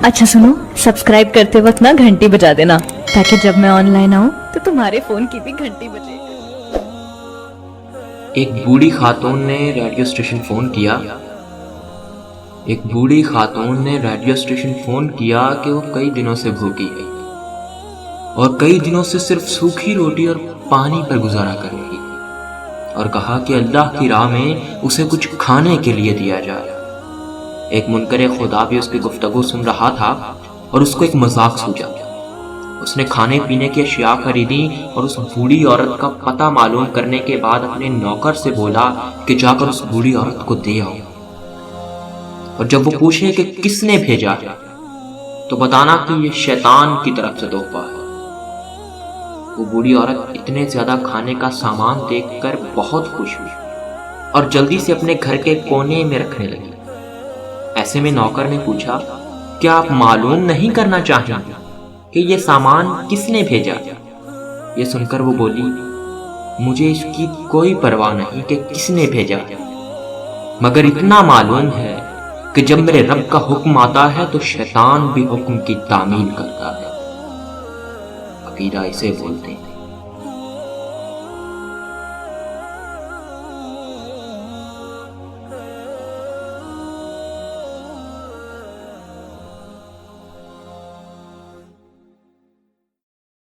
अच्छा सुनो, सब्सक्राइब करते वक्त ना घंटी बजा देना, ताकि जब मैं ऑनलाइन आऊँ तो तुम्हारे फोन की भी घंटी बजे। एक बूढ़ी खातून ने रेडियो स्टेशन फ़ोन किया। एक बूढ़ी खातून ने रेडियो स्टेशन फ़ोन किया कि वो कई दिनों से भूखी है और कई दिनों से सिर्फ सूखी रोटी और पानी पर गुजारा कर रही है, और कहा कि अल्लाह की राह में उसे कुछ खाने के लिए दिया जाए। एक मुनकरे खुदा भी उसकी गुफ्तगू सुन रहा था और उसको एक मजाक सूझा। उसने खाने पीने की अशिया खरीदी और उस बूढ़ी औरत का पता मालूम करने के बाद अपने नौकर से बोला कि जाकर उस बूढ़ी औरत को दे आओ, और जब वो पूछे कि किसने भेजा तो बताना कि ये शैतान की तरफ से तोहफा है। वो बूढ़ी औरत इतने ज्यादा खाने का सामान देखकर बहुत खुश हुई और जल्दी से अपने घर के कोने में रखने लगी। ऐसे में नौकर ने पूछा, क्या आप मालूम नहीं करना चाहेंगे कि ये सामान किसने भेजा? ये सुनकर वो बोली, मुझे इसकी कोई परवाह नहीं कि किसने भेजा, मगर इतना मालूम है कि जब मेरे रब का हुक्म आता है तो शैतान भी हुक्म की तामील करता है। अकीदा इसे बोलते हैं।